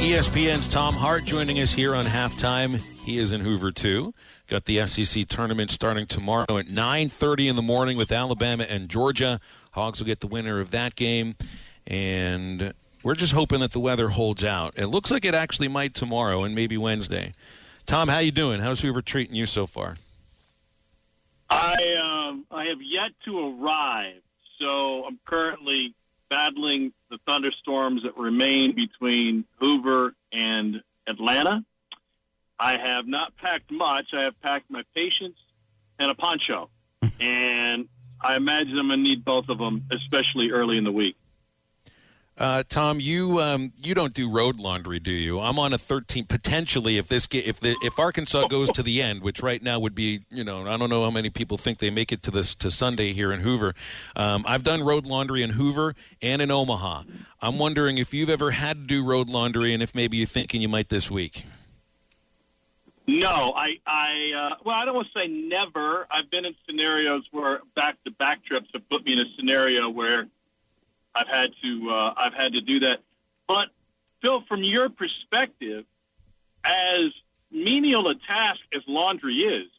ESPN's Tom Hart joining us here on Halftime. He is in Hoover, too. Got the SEC tournament starting tomorrow at 9:30 in the morning with Alabama and Georgia. Hogs will get the winner of that game. And we're just hoping that the weather holds out. It looks like it actually might tomorrow and maybe Wednesday. Tom, how you doing? How's Hoover treating you so far? I have yet to arrive, so I'm currently battling the thunderstorms that remain between Hoover and Atlanta. I have not packed much. I have packed my patience and a poncho, and I imagine I'm going to need both of them, especially early in the week. Tom, you don't do road laundry, do you? I'm on a 13. Potentially, if Arkansas goes to the end, which right now would be, I don't know how many people think they make it to Sunday here in Hoover. I've done road laundry in Hoover and in Omaha. I'm wondering if you've ever had to do road laundry, and if maybe you're thinking you might this week. No, I don't want to say never. I've been in scenarios where back-to-back trips have put me in a scenario where I've had to do that. But Phil, from your perspective, as menial a task as laundry is,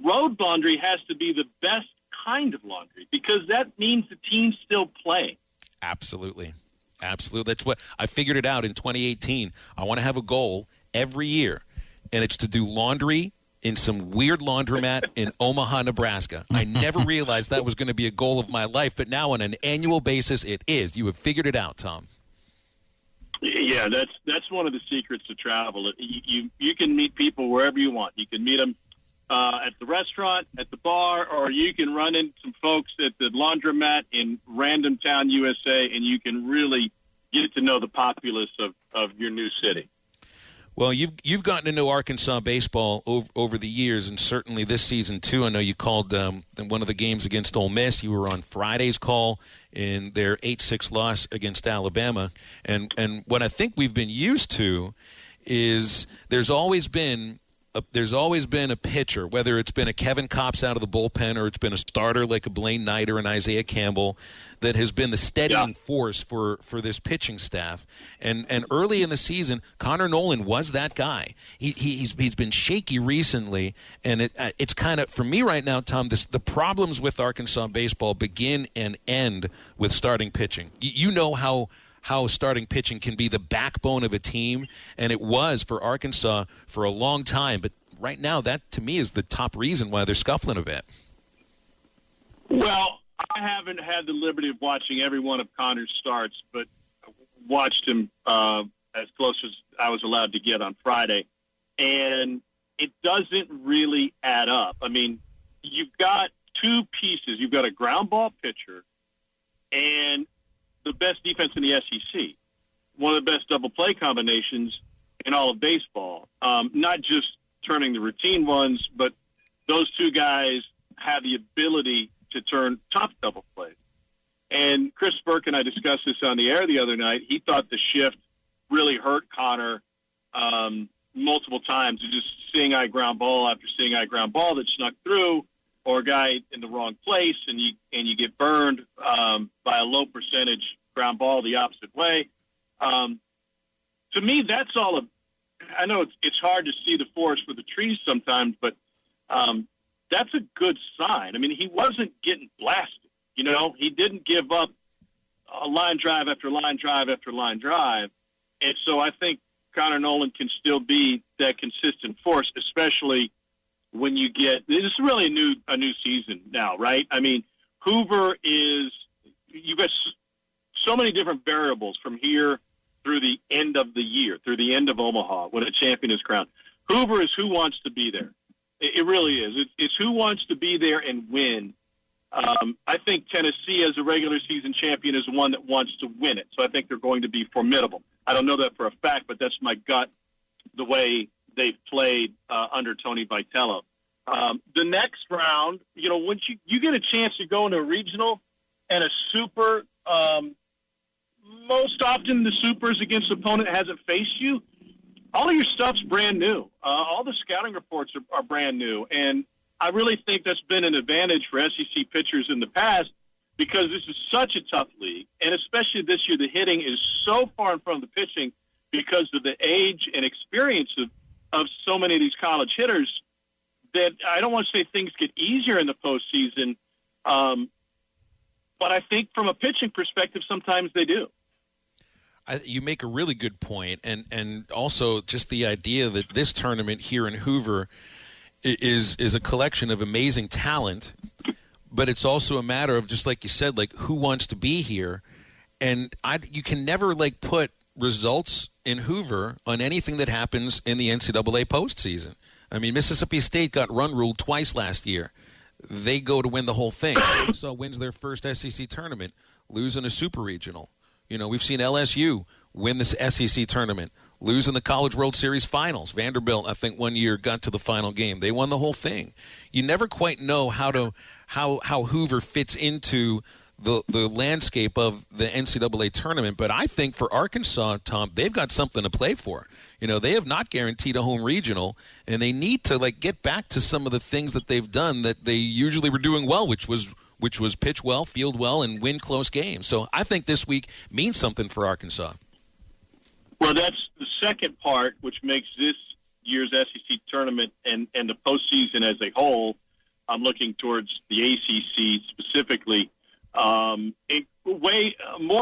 road laundry has to be the best kind of laundry because that means the team's still playing. Absolutely. That's what I figured it out in 2018. I want to have a goal every year, and it's to do laundry in some weird laundromat in Omaha, Nebraska. I never realized that was going to be a goal of my life, but now on an annual basis, it is. You have figured it out, Tom. Yeah, that's one of the secrets to travel. You can meet people wherever you want. You can meet them at the restaurant, at the bar, or you can run into some folks at the laundromat in random town USA, and you can really get to know the populace of your new city. Well, you've gotten to know Arkansas baseball over the years, and certainly this season too. I know you called one of the games against Ole Miss. You were on Friday's call in their 8-6 loss against Alabama. And what I think we've been used to is there's always been a pitcher, whether it's been a Kevin Kopps out of the bullpen or it's been a starter like a Blaine Knight or an Isaiah Campbell, that has been the steadying force for this pitching staff. And early in the season, Connor Nolan was that guy. He's been shaky recently, and it's kind of, for me right now, Tom, the problems with Arkansas baseball begin and end with starting pitching. You know how starting pitching can be the backbone of a team, and it was for Arkansas for a long time. But right now, that, to me, is the top reason why they're scuffling a bit. Well, I haven't had the liberty of watching every one of Connor's starts, but watched him as close as I was allowed to get on Friday. And it doesn't really add up. I mean, you've got two pieces. You've got a ground ball pitcher and the best defense in the SEC, one of the best double play combinations in all of baseball. Not just turning the routine ones, but those two guys have the ability to turn tough double plays. And Chris Burke and I discussed this on the air the other night. He thought the shift really hurt Connor multiple times. Just seeing eye ground ball after seeing eye ground ball that snuck through, or a guy in the wrong place, and you get burned by a low percentage ground ball the opposite way. To me, that's all. I know it's hard to see the forest for the trees sometimes, but that's a good sign. I mean, he wasn't getting blasted. He didn't give up a line drive after line drive after line drive, and so I think Connor Nolan can still be that consistent force, especially when you get – this is really a new season now, right? I mean, Hoover is – you've got so many different variables from here through the end of the year, through the end of Omaha, when a champion is crowned. Hoover is who wants to be there. It really is. It's who wants to be there and win. I think Tennessee, as a regular season champion, is one that wants to win it. So I think they're going to be formidable. I don't know that for a fact, but that's my gut, the way they've played under Tony Vitello. The next round, once you get a chance to go into a regional and a super, most often the supers against an opponent hasn't faced you, all of your stuff's brand new. All the scouting reports are brand new. And I really think that's been an advantage for SEC pitchers in the past because this is such a tough league. And especially this year, the hitting is so far in front of the pitching because of the age and experience of so many of these college hitters that I don't want to say things get easier in the postseason, but I think from a pitching perspective, sometimes they do. You make a really good point, and also just the idea that this tournament here in Hoover is a collection of amazing talent, but it's also a matter of, just like you said, like who wants to be here, and you can never like put results in Hoover on anything that happens in the NCAA postseason. I mean, Mississippi State got run ruled twice last year. They go to win the whole thing. Arkansas wins their first SEC tournament, lose in a super regional. You know, we've seen LSU win this SEC tournament, lose in the College World Series finals. Vanderbilt, I think, one year got to the final game. They won the whole thing. You never quite know how Hoover fits into the landscape of the NCAA tournament. But I think for Arkansas, Tom, they've got something to play for. You know, they have not guaranteed a home regional, and they need to like get back to some of the things that they've done that they usually were doing well, which was pitch well, field well, and win close games. So I think this week means something for Arkansas. Well, that's the second part, which makes this year's SEC tournament and the postseason as a whole. I'm looking towards the ACC specifically, more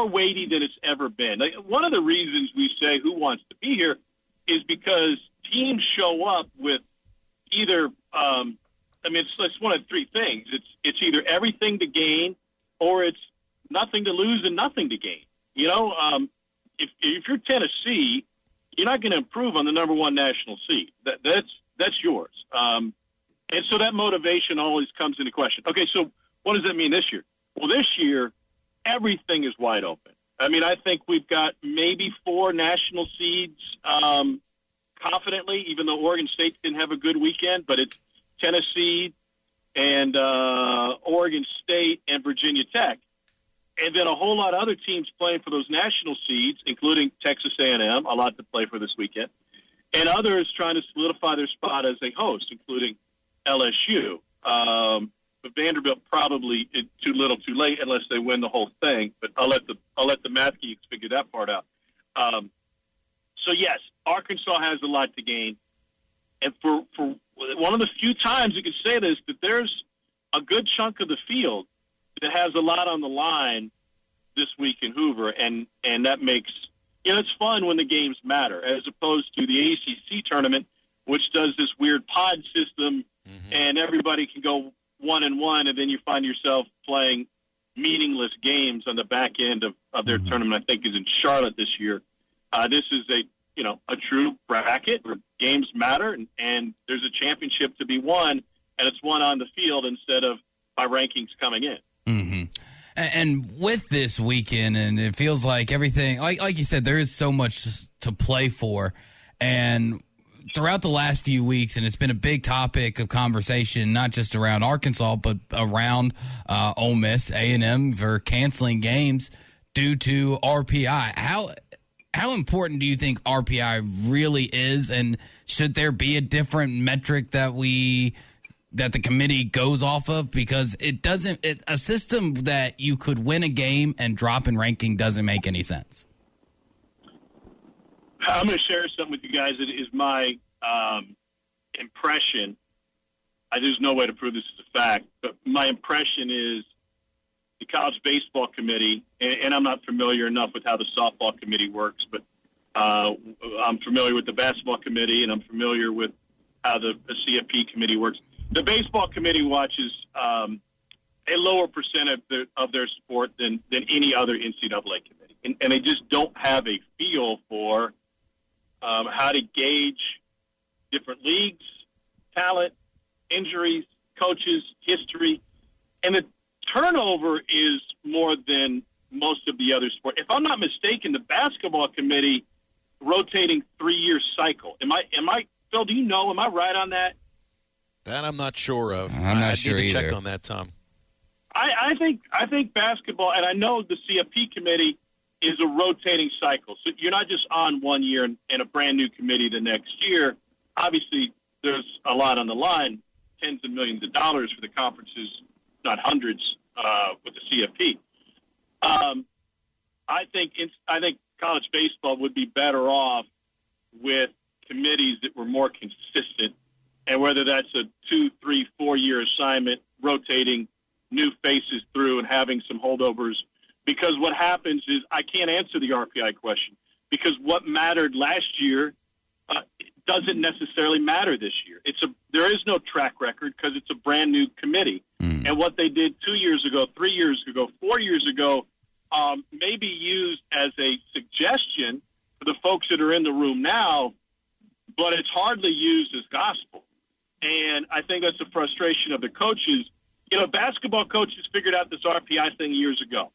weighty than it's ever been. Like, one of the reasons we say who wants to be here is because teams show up with either it's one of three things. It's either everything to gain, or it's nothing to lose and nothing to gain. You know, if you're Tennessee, you're not going to improve on the number one national seed. That's yours. And so that motivation always comes into question. Okay, so what does that mean this year? Well, this year, everything is wide open. I mean, I think we've got maybe 4 national seeds confidently, even though Oregon State didn't have a good weekend, but it's Tennessee and Oregon State and Virginia Tech. And then a whole lot of other teams playing for those national seeds, including Texas A&M, a lot to play for this weekend, and others trying to solidify their spot as a host, including LSU. But Vanderbilt probably too little, too late, unless they win the whole thing. But I'll let the math geeks figure that part out. So yes, Arkansas has a lot to gain, and for one of the few times you can say this, that there's a good chunk of the field that has a lot on the line this week in Hoover, and that makes it's fun when the games matter, as opposed to the ACC tournament, which does this weird pod system, and everybody can go 1-1, and then you find yourself playing meaningless games on the back end of their tournament. I think is in Charlotte this year. This is a true bracket where games matter, and there's a championship to be won, and it's won on the field instead of by rankings coming in. Mm-hmm. And with this weekend, and it feels like everything, like you said, there is so much to play for. And throughout the last few weeks, and it's been a big topic of conversation, not just around Arkansas, but around Ole Miss, A&M for canceling games due to RPI. How important do you think RPI really is, and should there be a different metric that the committee goes off of? Because a system that you could win a game and drop in ranking doesn't make any sense. I'm going to share something with you guys. It is my impression. There's no way to prove this is a fact, but my impression is the college baseball committee, and I'm not familiar enough with how the softball committee works, but I'm familiar with the basketball committee, and I'm familiar with how the CFP committee works. The baseball committee watches a lower percent of their sport than any other NCAA committee, and they just don't have a feel for how to gauge different leagues, talent, injuries, coaches, history, and the turnover is more than most of the other sports. If I'm not mistaken, the basketball committee rotating 3-year cycle. Am I Phil? Do you know? Am I right on that? That I'm not sure of. I'm not sure need to either. check on that, Tom. I think basketball, and I know the CFP committee is a rotating cycle. So you're not just on 1 year and a brand new committee the next year. Obviously, there's a lot on the line, tens of millions of dollars for the conferences, not hundreds with the CFP. I think college baseball would be better off with committees that were more consistent, and whether that's a 2, 3, 4-year assignment, rotating new faces through and having some holdovers. Because what happens is I can't answer the RPI question, because what mattered last year doesn't necessarily matter this year. There is no track record because it's a brand new committee. And what they did 2 years ago, 3 years ago, 4 years ago, may be used as a suggestion for the folks that are in the room now, but it's hardly used as gospel. And I think that's the frustration of the coaches. You know, basketball coaches figured out this RPI thing years ago,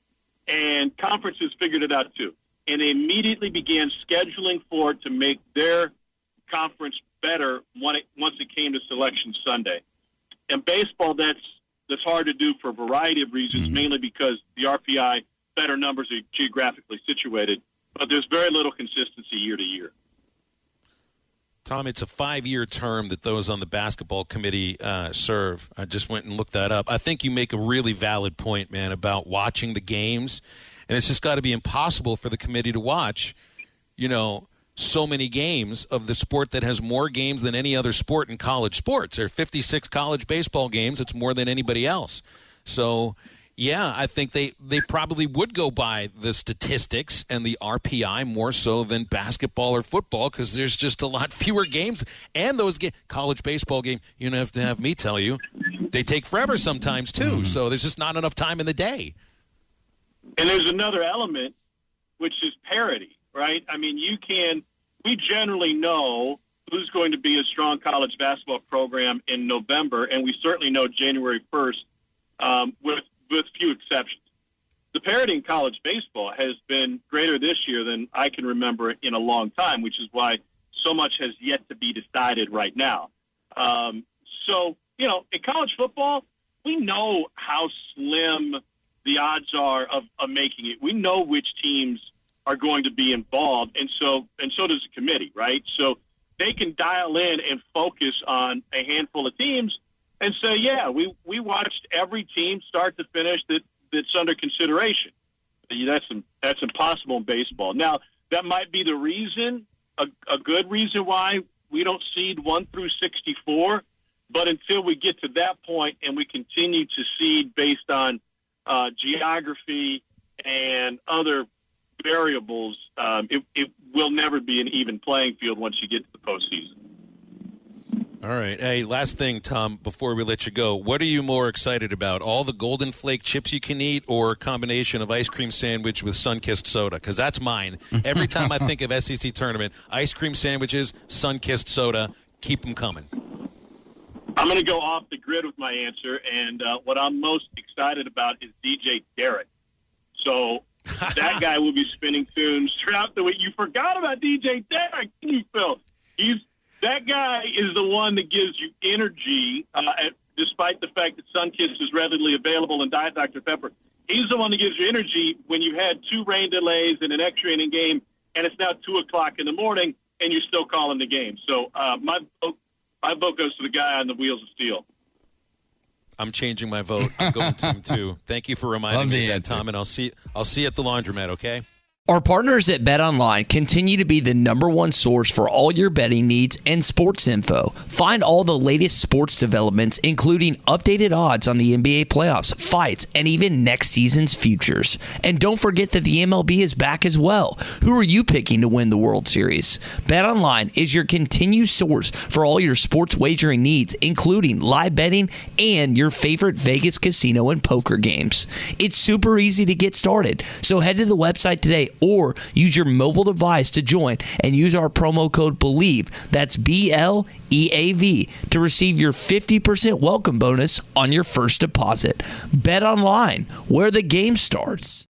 and conferences figured it out too. And they immediately began scheduling for it to make their conference better once it came to Selection Sunday. And baseball, that's hard to do for a variety of reasons, mainly because the RPI better numbers are geographically situated, but there's very little consistency year to year. Tom, it's a 5-year term that those on the basketball committee serve. I just went and looked that up. I think you make a really valid point, man, about watching the games, and it's just got to be impossible for the committee to watch, you know, so many games of the sport that has more games than any other sport in college sports. There are 56 college baseball games. It's more than anybody else. So, yeah, I think they probably would go by the statistics and the RPI more so than basketball or football, because there's just a lot fewer games. And those college baseball games, you don't have to have me tell you, they take forever sometimes too. So there's just not enough time in the day. And there's another element, which is parity, right? I mean, we generally know who's going to be a strong college basketball program in November, and we certainly know January 1st with few exceptions. The parity in college baseball has been greater this year than I can remember in a long time, which is why so much has yet to be decided right now. So, you know, in college football, we know how slim the odds are of making it. We know which teams are going to be involved, and so does the committee, right? So they can dial in and focus on a handful of teams and say, yeah, we watched every team start to finish that's under consideration. That's impossible in baseball. Now, that might be the reason, a good reason why we don't seed 1 through 64, but until we get to that point and we continue to seed based on geography and other variables, it will never be an even playing field once you get to the postseason. All right. Hey, last thing, Tom, before we let you go, what are you more excited about? All the Golden Flake chips you can eat, or a combination of ice cream sandwich with sun-kissed soda? Because that's mine. Every time I think of SEC tournament, ice cream sandwiches, sun-kissed soda, keep them coming. I'm going to go off the grid with my answer, and what I'm most excited about is DJ Garrett. So that guy will be spinning tunes throughout the week. You forgot about DJ Garrett, didn't you, Phil? That guy is the one that gives you energy, despite the fact that Sunkist is readily available in Diet Dr. Pepper. He's the one that gives you energy when you had 2 rain delays and an extra inning game, and it's now 2 o'clock in the morning, and you're still calling the game. So my vote goes to the guy on the wheels of steel. I'm changing my vote. I'm going to him too. Thank you for reminding me of that, Tom, and I'll see you at the laundromat, okay? Our partners at BetOnline continue to be the #1 source for all your betting needs and sports info. Find all the latest sports developments, including updated odds on the NBA playoffs, fights, and even next season's futures. And don't forget that the MLB is back as well. Who are you picking to win the World Series? BetOnline is your continued source for all your sports wagering needs, including live betting and your favorite Vegas casino and poker games. It's super easy to get started, so head to the website today or use your mobile device to join and use our promo code BELIEVE, that's BLEAV, to receive your 50% welcome bonus on your first deposit. Bet online, where the game starts.